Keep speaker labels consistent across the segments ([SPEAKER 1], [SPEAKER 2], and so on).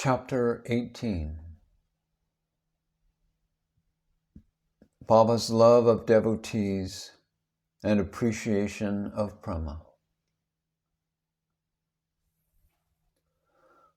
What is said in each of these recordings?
[SPEAKER 1] Chapter 18. Baba's love of devotees and appreciation of prema.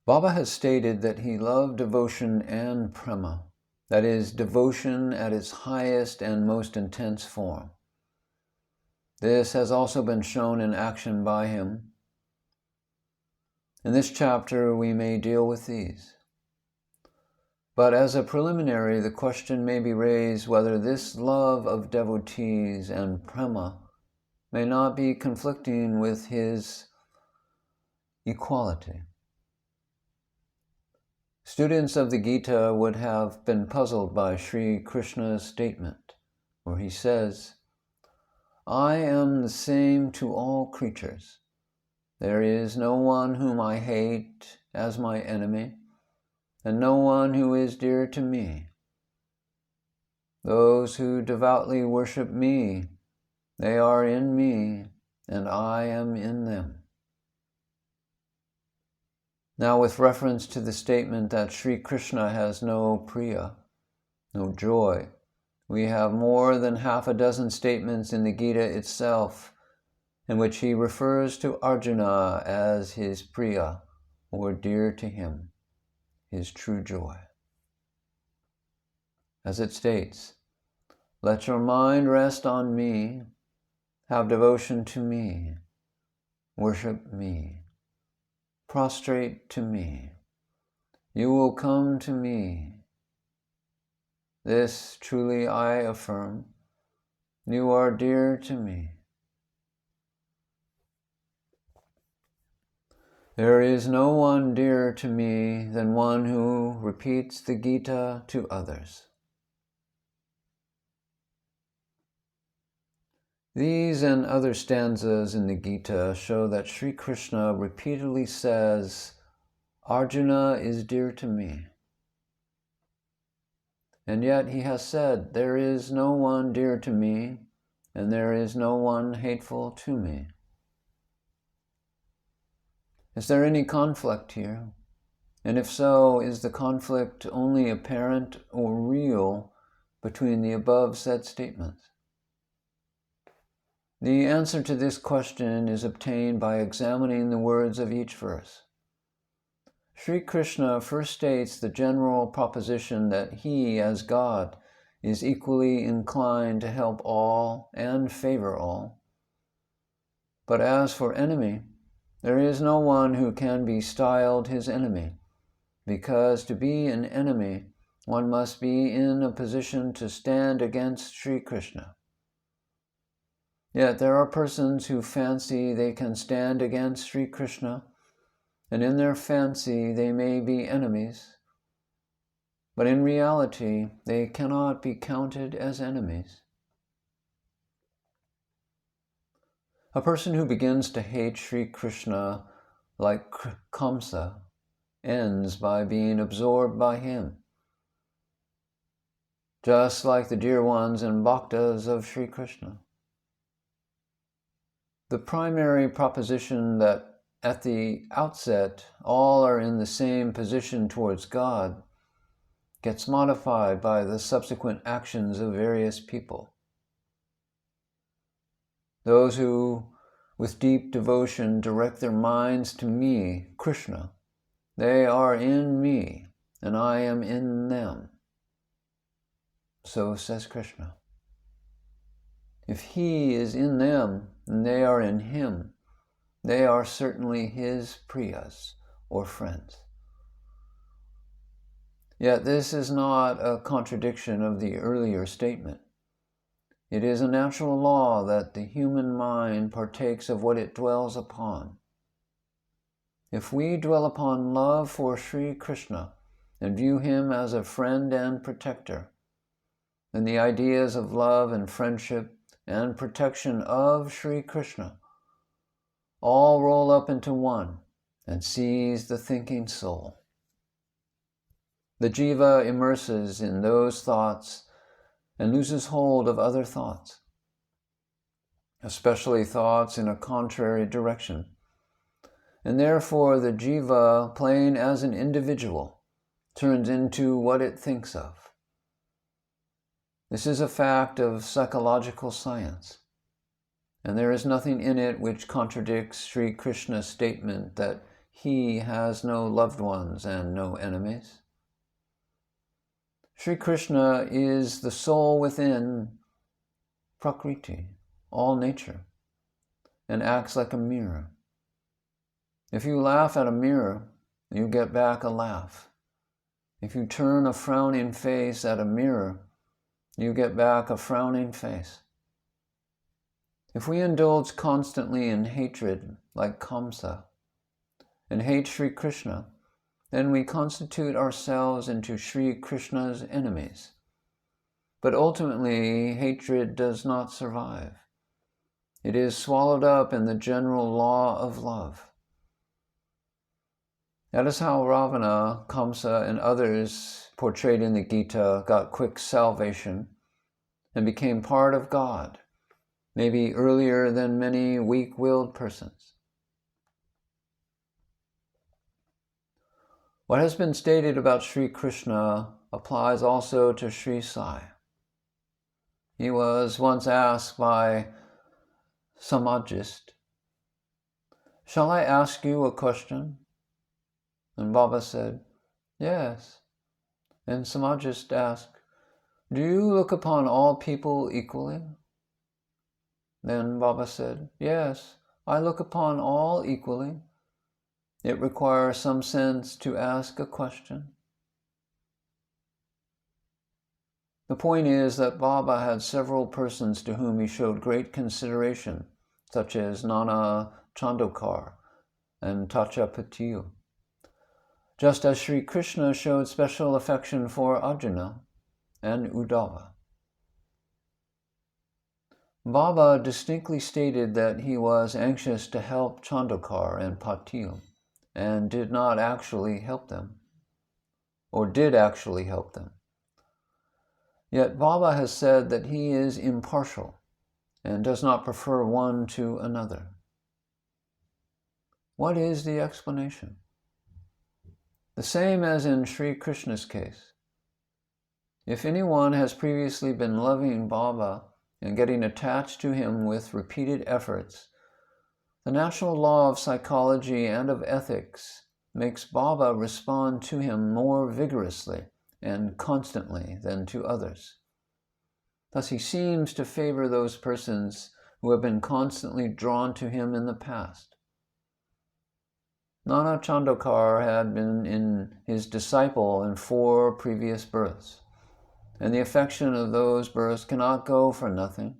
[SPEAKER 1] Baba has stated that he loved devotion and prema, that is, devotion at its highest and most intense form. This has also been shown in action by him. In this chapter, we may deal with these. But as a preliminary, the question may be raised whether this love of devotees and prema may not be conflicting with his equality. Students of the Gita would have been puzzled by Sri Krishna's statement, where he says, "I am the same to all creatures. There is no one whom I hate as my enemy, and no one who is dear to me. Those who devoutly worship me, they are in me, and I am in them." Now, with reference to the statement that Sri Krishna has no priya, no joy, we have more than half a dozen statements in the Gita itself in which he refers to Arjuna as his priya, or dear to him, his true joy. As it states, "Let your mind rest on me, have devotion to me, worship me, prostrate to me. You will come to me. This truly I affirm, you are dear to me." There is no one dearer to me than one who repeats the Gita to others. These and other stanzas in the Gita show that Sri Krishna repeatedly says, "Arjuna is dear to me." And yet he has said, "There is no one dear to me, and there is no one hateful to me." Is there any conflict here? And if so, is the conflict only apparent or real between the above said statements? The answer to this question is obtained by examining the words of each verse. Sri Krishna first states the general proposition that he, as God, is equally inclined to help all and favor all. But as for enemy, there is no one who can be styled his enemy, because to be an enemy, one must be in a position to stand against Sri Krishna. Yet there are persons who fancy they can stand against Sri Krishna, and in their fancy they may be enemies, but in reality they cannot be counted as enemies. A person who begins to hate Sri Krishna like Kamsa ends by being absorbed by him, just like the dear ones and bhaktas of Sri Krishna. The primary proposition that at the outset all are in the same position towards God gets modified by the subsequent actions of various people. Those who, with deep devotion, direct their minds to me, Krishna, they are in me, and I am in them. So says Krishna. If he is in them, and they are in him, they are certainly his priyas, or friends. Yet this is not a contradiction of the earlier statement. It is a natural law that the human mind partakes of what it dwells upon. If we dwell upon love for Sri Krishna and view him as a friend and protector, then the ideas of love and friendship and protection of Sri Krishna all roll up into one and seize the thinking soul. The jiva immerses in those thoughts and loses hold of other thoughts, especially thoughts in a contrary direction, and therefore the jiva, playing as an individual, turns into what it thinks of. This is a fact of psychological science, and there is nothing in it which contradicts Sri Krishna's statement that he has no loved ones and no enemies. Sri Krishna is the soul within Prakriti, all nature, and acts like a mirror. If you laugh at a mirror, you get back a laugh. If you turn a frowning face at a mirror, you get back a frowning face. If we indulge constantly in hatred like Kamsa and hate Sri Krishna, then we constitute ourselves into Sri Krishna's enemies. But ultimately, hatred does not survive. It is swallowed up in the general law of love. That is how Ravana, Kamsa, and others portrayed in the Gita got quick salvation and became part of God, maybe earlier than many weak-willed persons. What has been stated about Sri Krishna applies also to Sri Sai. He was once asked by Samajist, "Shall I ask you a question?" And Baba said, "Yes." And Samajist asked, "Do you look upon all people equally?" Then Baba said, "Yes, I look upon all equally. It requires some sense to ask a question." The point is that Baba had several persons to whom he showed great consideration, such as Nana Chandokar and Tachapatil, just as Sri Krishna showed special affection for Arjuna and Uddhava. Baba distinctly stated that he was anxious to help Chandokar and Patil, and did not actually help them, or did actually help them. Yet Baba has said that he is impartial and does not prefer one to another. What is the explanation? The same as in Sri Krishna's case. If anyone has previously been loving Baba and getting attached to him with repeated efforts, the natural law of psychology and of ethics makes Baba respond to him more vigorously and constantly than to others. Thus he seems to favor those persons who have been constantly drawn to him in the past. Nana Chandokar had been his disciple in 4 previous births, and the affection of those births cannot go for nothing.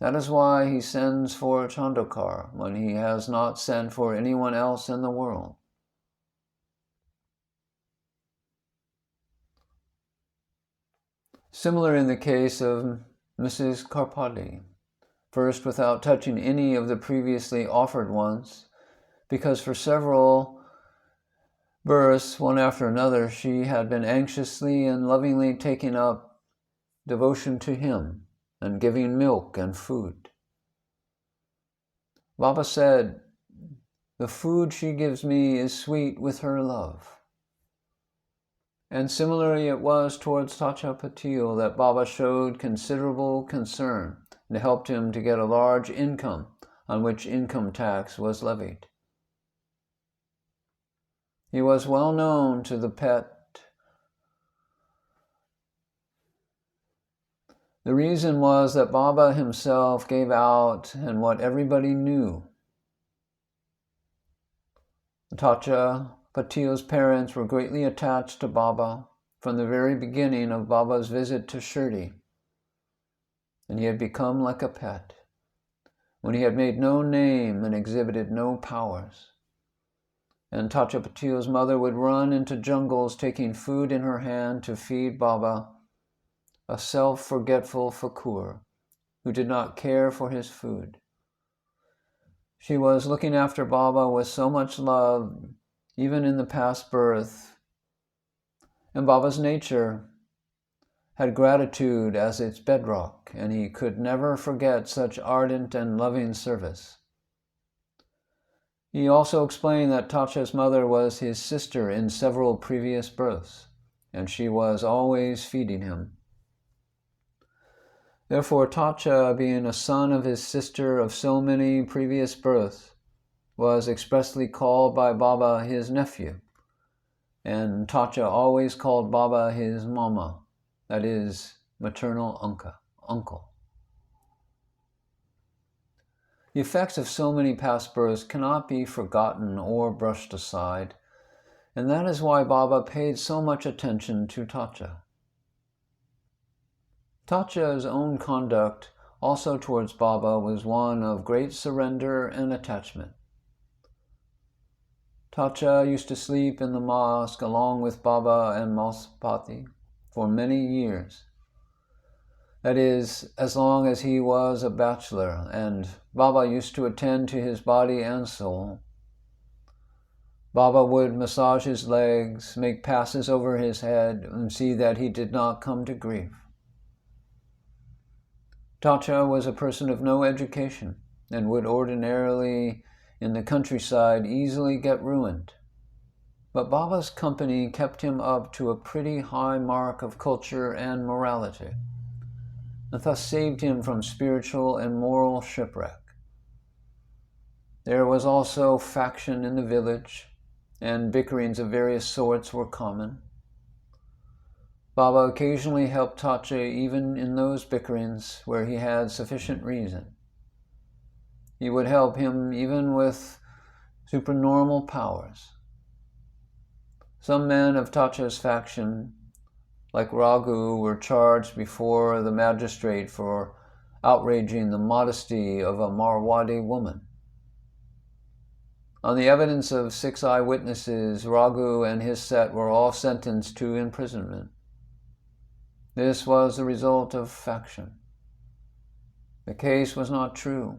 [SPEAKER 1] That is why he sends for Chandokar when he has not sent for anyone else in the world. Similar in the case of Mrs. Karpali, first without touching any of the previously offered ones, because for several births, one after another, she had been anxiously and lovingly taking up devotion to him and giving milk and food. Baba said, "The food she gives me is sweet with her love." And similarly it was towards Tachapatil that Baba showed considerable concern and helped him to get a large income on which income tax was levied. He was well known to the pet. The reason was that Baba himself gave out and what everybody knew. Tachapatil's parents were greatly attached to Baba from the very beginning of Baba's visit to Shirdi, and he had become like a pet when he had made no name and exhibited no powers. And Tachapatil's mother would run into jungles taking food in her hand to feed Baba, a self-forgetful fakur who did not care for his food. She was looking after Baba with so much love, even in the past birth, and Baba's nature had gratitude as its bedrock, and he could never forget such ardent and loving service. He also explained that Tacha's mother was his sister in several previous births, and she was always feeding him. Therefore, Tacha, being a son of his sister of so many previous births, was expressly called by Baba his nephew, and Tacha always called Baba his mama, that is, maternal uncle. The effects of so many past births cannot be forgotten or brushed aside, and that is why Baba paid so much attention to Tacha. Tacha's own conduct also towards Baba was one of great surrender and attachment. Tacha used to sleep in the mosque along with Baba and Malspati for many years. That is, as long as he was a bachelor, and Baba used to attend to his body and soul. Baba would massage his legs, make passes over his head, and see that he did not come to grief. Tacha was a person of no education, and would ordinarily, in the countryside, easily get ruined. But Baba's company kept him up to a pretty high mark of culture and morality, and thus saved him from spiritual and moral shipwreck. There was also faction in the village, and bickerings of various sorts were common. Baba occasionally helped Tacha even in those bickerings where he had sufficient reason. He would help him even with supernormal powers. Some men of Tacha's faction, like Raghu, were charged before the magistrate for outraging the modesty of a Marwadi woman. On the evidence of 6 eyewitnesses, Raghu and his set were all sentenced to imprisonment. This was the result of faction. The case was not true.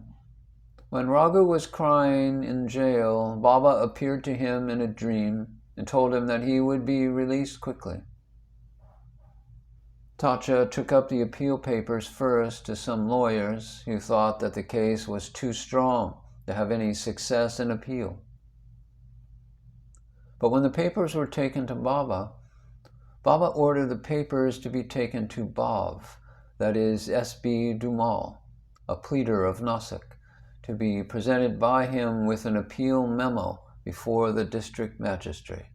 [SPEAKER 1] When Raghu was crying in jail, Baba appeared to him in a dream and told him that he would be released quickly. Tacha took up the appeal papers first to some lawyers who thought that the case was too strong to have any success in appeal. But when the papers were taken to Baba, Baba ordered the papers to be taken to Bhav, that is S.B. Dumal, a pleader of Nasik, to be presented by him with an appeal memo before the district magistrate.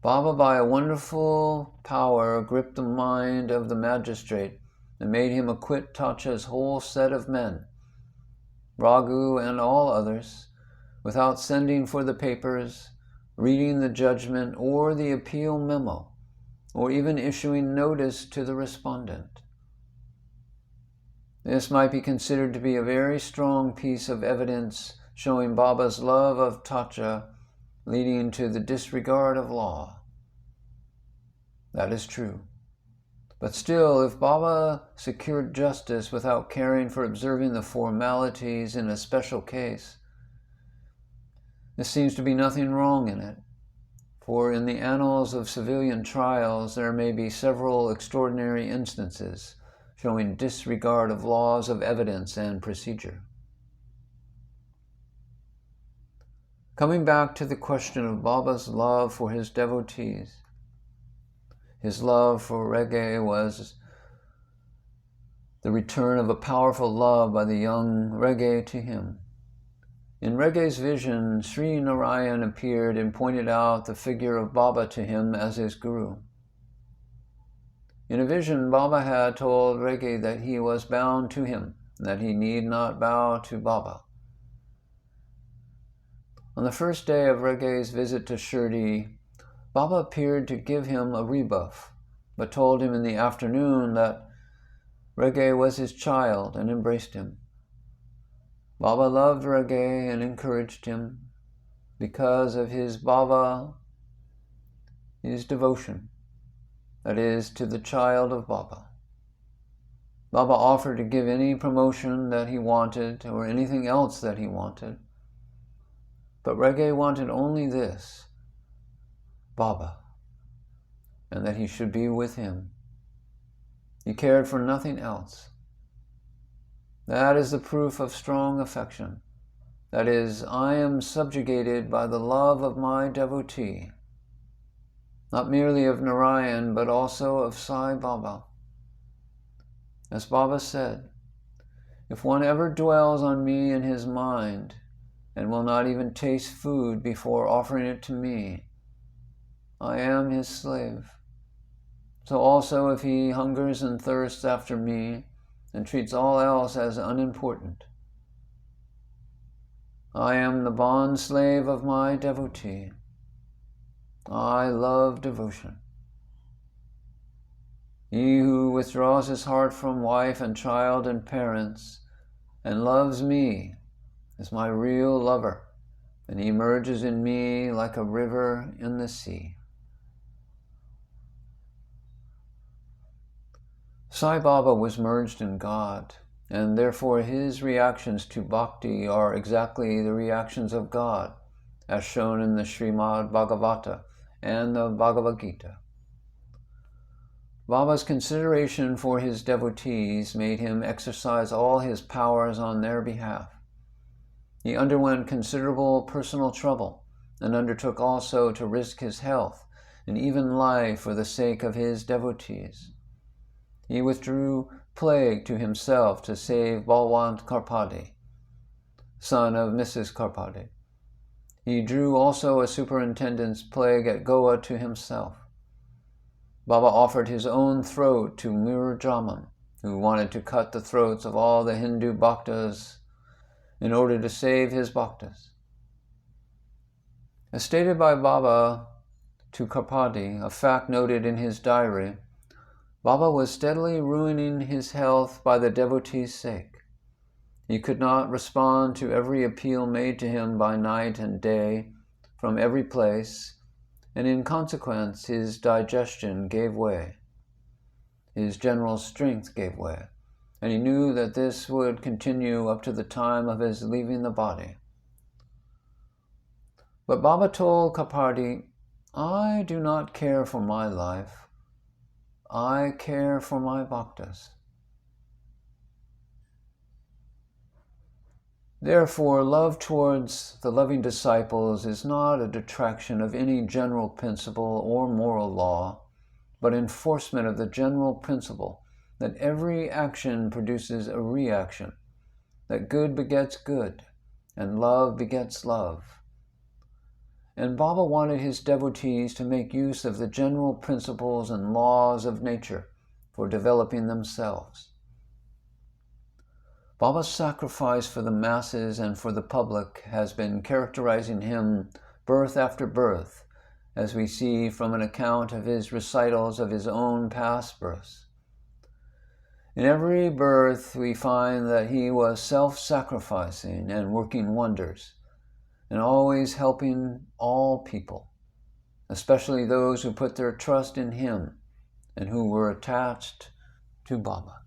[SPEAKER 1] Baba, by a wonderful power, gripped the mind of the magistrate and made him acquit Tacha's whole set of men, Raghu and all others, without sending for the papers, reading the judgment or the appeal memo, or even issuing notice to the respondent. This might be considered to be a very strong piece of evidence showing Baba's love of Tacha, leading to the disregard of law. That is true. But still, if Baba secured justice without caring for observing the formalities in a special case, there seems to be nothing wrong in it, for in the annals of civilian trials there may be several extraordinary instances showing disregard of laws of evidence and procedure. Coming back to the question of Baba's love for his devotees, his love for reggae was the return of a powerful love by the young reggae to him. In reggae's vision, Sri Narayan appeared and pointed out the figure of Baba to him as his guru. In a vision, Baba had told reggae that he was bound to him, and that he need not bow to Baba. On the first day of reggae's visit to Shirdi, Baba appeared to give him a rebuff, but told him in the afternoon that reggae was his child and embraced him. Baba loved reggae and encouraged him because of his devotion, that is, to the child of Baba. Baba offered to give any promotion that he wanted or anything else that he wanted, but reggae wanted only this, Baba, and that he should be with him. He cared for nothing else. That is the proof of strong affection, That is, I am subjugated by the love of my devotee, not merely of Narayan, but also of Sai Baba. As Baba said, if one ever dwells on me in his mind and will not even taste food before offering it to me, I am his slave. So also if he hungers and thirsts after me and treats all else as unimportant, I am the bond slave of my devotee. I love devotion. He who withdraws his heart from wife and child and parents and loves me is my real lover, and he emerges in me like a river in the sea. Sai Baba was merged in God, and therefore his reactions to bhakti are exactly the reactions of God, as shown in the Srimad Bhagavata and the Bhagavad Gita. Baba's consideration for his devotees made him exercise all his powers on their behalf. He underwent considerable personal trouble and undertook also to risk his health and even life for the sake of his devotees. He withdrew plague to himself to save Vol-1 Karpade, son of Mrs. Karpade. He drew also a superintendent's plague at Goa to himself. Baba offered his own throat to Murajaman, who wanted to cut the throats of all the Hindu bhaktas in order to save his bhaktas. As stated by Baba to Karpade, a fact noted in his diary, Baba was steadily ruining his health by the devotees' sake. He could not respond to every appeal made to him by night and day from every place, and in consequence his digestion gave way. His general strength gave way, and he knew that this would continue up to the time of his leaving the body. But Baba told Karpade, I do not care for my life. I care for my bhaktas. Therefore, love towards the loving disciples is not a detraction of any general principle or moral law, but enforcement of the general principle that every action produces a reaction, that good begets good, and love begets love. And Baba wanted his devotees to make use of the general principles and laws of nature for developing themselves. Baba's sacrifice for the masses and for the public has been characterizing him birth after birth, as we see from an account of his recitals of his own past births. In every birth we find that he was self-sacrificing and working wonders, and always helping all people, especially those who put their trust in him and who were attached to Baba.